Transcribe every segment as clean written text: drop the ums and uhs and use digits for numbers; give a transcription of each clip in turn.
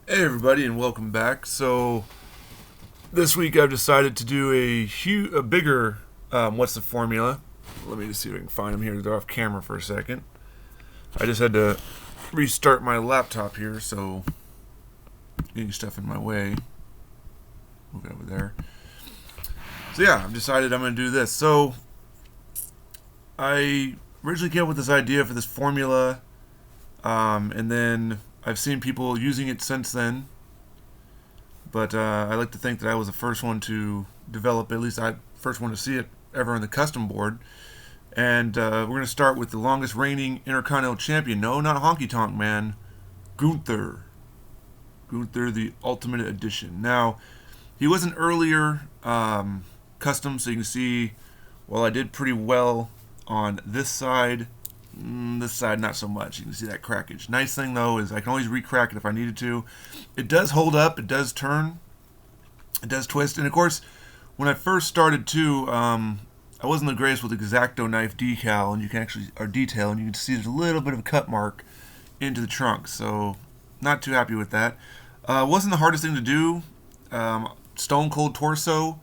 Hey everybody, and welcome back. So this week I've decided to do a bigger. What's the formula? Let me just see if I can find them here. They're off camera for a second. I just had to restart my laptop here, so getting stuff in my way. Move it over there. So yeah, I've decided I'm going to do this. So I originally came up with this idea for this formula, and then I've seen people using it since then. But I like to think that I was the first one to develop, at least I first one to see it ever on the custom board. And we're going to start with the longest reigning Intercontinental Champion. No, not Honky Tonk Man. Gunther. Gunther, the Ultimate Edition. Now, he was an earlier custom, so you can see, while I did pretty well on this side, this side not so much. You can see that crackage. Nice thing though is I can always re-crack it if I needed to. It does hold up. It does turn. It does twist. And of course, when I first started too, I wasn't the greatest with the X-Acto knife decal, and you can actually or detail, and you can see there's a little bit of a cut mark into the trunk. So not too happy with that. Wasn't the hardest thing to do. Stone Cold Torso.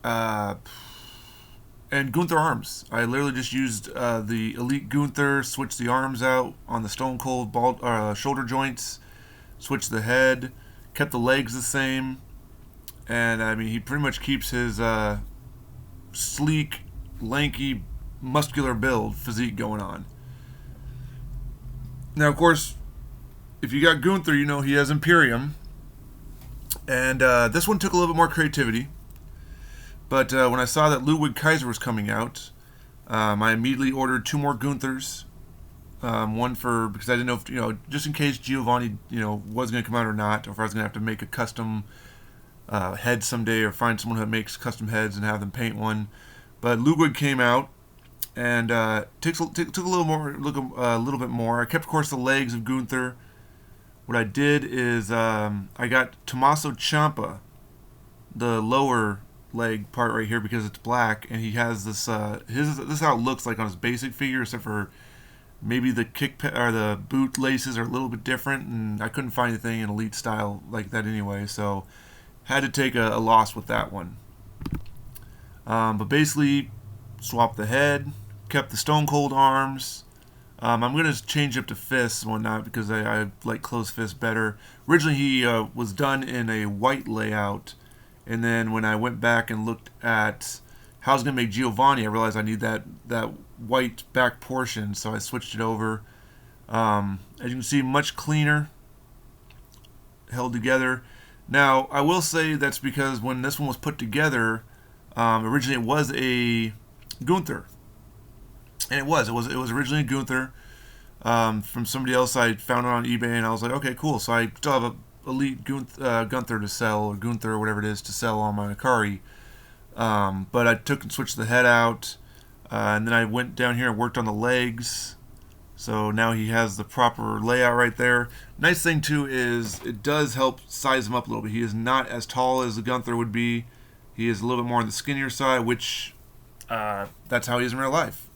Uh, and Gunther arms. I literally just used the Elite Gunther, switched the arms out on the Stone Cold shoulder joints, switched the head, kept the legs the same, and I mean he pretty much keeps his sleek, lanky, muscular build physique going on. Now, of course, if you got Gunther, you know he has Imperium, and this one took a little bit more creativity. But when I saw that Ludwig KAISER was coming out, I immediately ordered two more Gunthers. One for because I didn't know if just in case Giovanni was going to come out or not, or if I was going to have to make a custom head someday, or find someone who makes custom heads and have them paint one. But Ludwig came out, and took a little bit more. I kept, of course, the legs of Gunther. What I did is I got Tommaso Ciampa, the lower leg part right here, because it's black, and he has this this is how it looks like on his basic figure, except for maybe the or the boot laces are a little bit different, and I couldn't find anything in elite style like that anyway, so had to take a loss with that one. But basically swapped the head, kept the Stone Cold arms. I'm going to change up to fists and whatnot because I like closed fists better. Originally he was done in a white layout, and then when I went back and looked at how I was going to make Giovanni, I realized I need that white back portion, so I switched it over. As you can see, much cleaner, held together. Now, I will say that's because when this one was put together, originally it was a Gunther. And it was originally a Gunther from somebody else. I found it on eBay, and I was like, okay, cool. So I still have a elite Gunther to sell, or Gunther, or whatever it is, to sell on my Akari. But I took and switched the head out, and then I went down here and worked on the legs. So now he has the proper layout right there. Nice thing too is it does help size him up a little bit. He is not as tall as the Gunther would be. He is a little bit more on the skinnier side, which that's how he is in real life.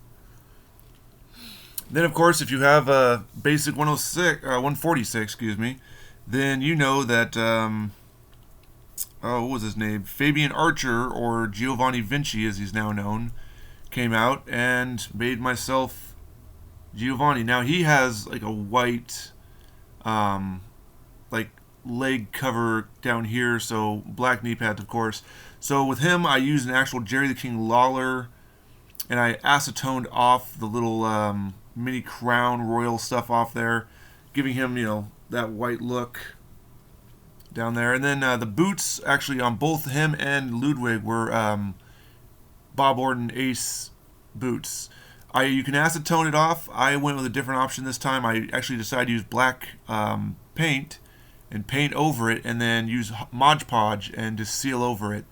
Then, of course, if you have a basic 146, excuse me, then you know that, what was his name? Fabian Archer, or Giovanni Vinci as he's now known, came out and made myself Giovanni. Now, he has like a white, like leg cover down here, so black knee pads, of course. So with him, I used an actual Jerry the King Lawler, and I acetoned off the little mini crown royal stuff off there, giving him, that white look down there. And then the boots, actually, on both him and Ludwig, were Bob Orton Ace boots. You can acetone it off. I went with a different option this time. I actually decided to use black paint and paint over it, and then use Mod Podge and just seal over it.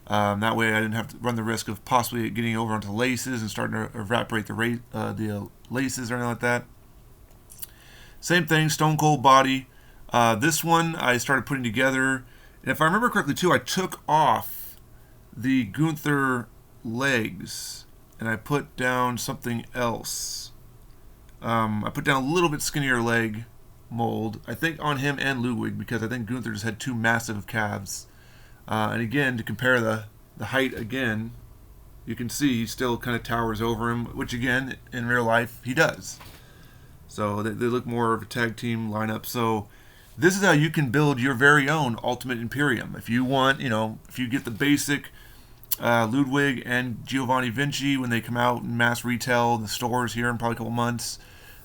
That way I didn't have to run the risk of possibly getting over onto laces and starting to evaporate the laces or anything like that. Same thing, Stone Cold body. This one I started putting together, and if I remember correctly too, I took off the Gunther legs and I put down something else. I put down a little bit skinnier leg mold. I think on him and Ludwig, because I think Gunther just had two massive calves. And again, to compare the height again, you can see he still kind of towers over him, which again, in real life, he does. So they look more of a tag team lineup. So this is how you can build your very own Ultimate Imperium. If you want, if you get the basic Ludwig and Giovanni Vinci when they come out in mass retail in the stores here in probably a couple months,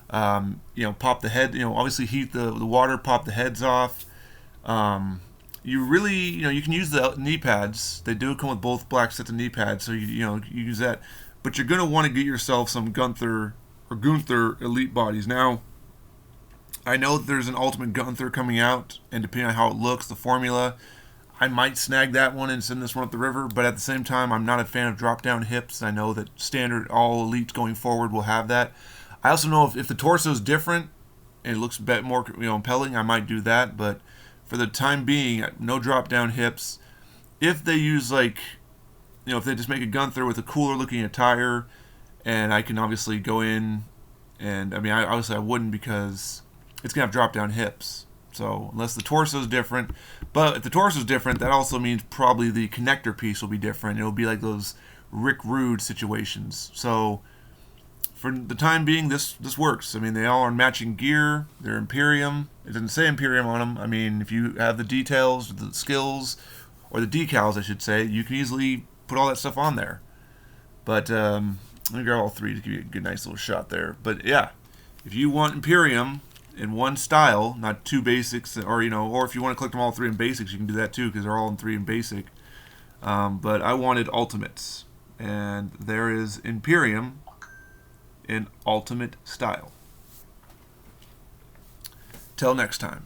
pop the head, obviously heat the water, pop the heads off. You really, you can use the knee pads. They do come with both black sets of knee pads, so you use that. But you're going to want to get yourself some Gunther Elite bodies. Now, I know that there's an Ultimate Gunther coming out, and depending on how it looks, the formula, I might snag that one and send this one up the river, but at the same time, I'm not a fan of drop-down hips. I know that standard all Elites going forward will have that. I also know if the torso is different and it looks a bit more impelling, I might do that, but for the time being, no drop-down hips. If they use if they just make a Gunther with a cooler-looking attire, and I can obviously go in, and obviously I wouldn't because it's gonna have drop-down hips. So unless the torso is different, but if the torso is different, that also means probably the connector piece will be different. It'll be like those Rick Rude situations. So for the time being, this works. They all are matching gear. They're Imperium. It doesn't say Imperium on them. If you have the details, the skills, or the decals, I should say, you can easily put all that stuff on there. But let me grab all three to give you a good, nice little shot there. But yeah, if you want Imperium in one style, not two basics, or if you want to collect them all three in basics, you can do that too, because they're all in three in basic. But I wanted Ultimates, and there is Imperium in Ultimate style. Till next time.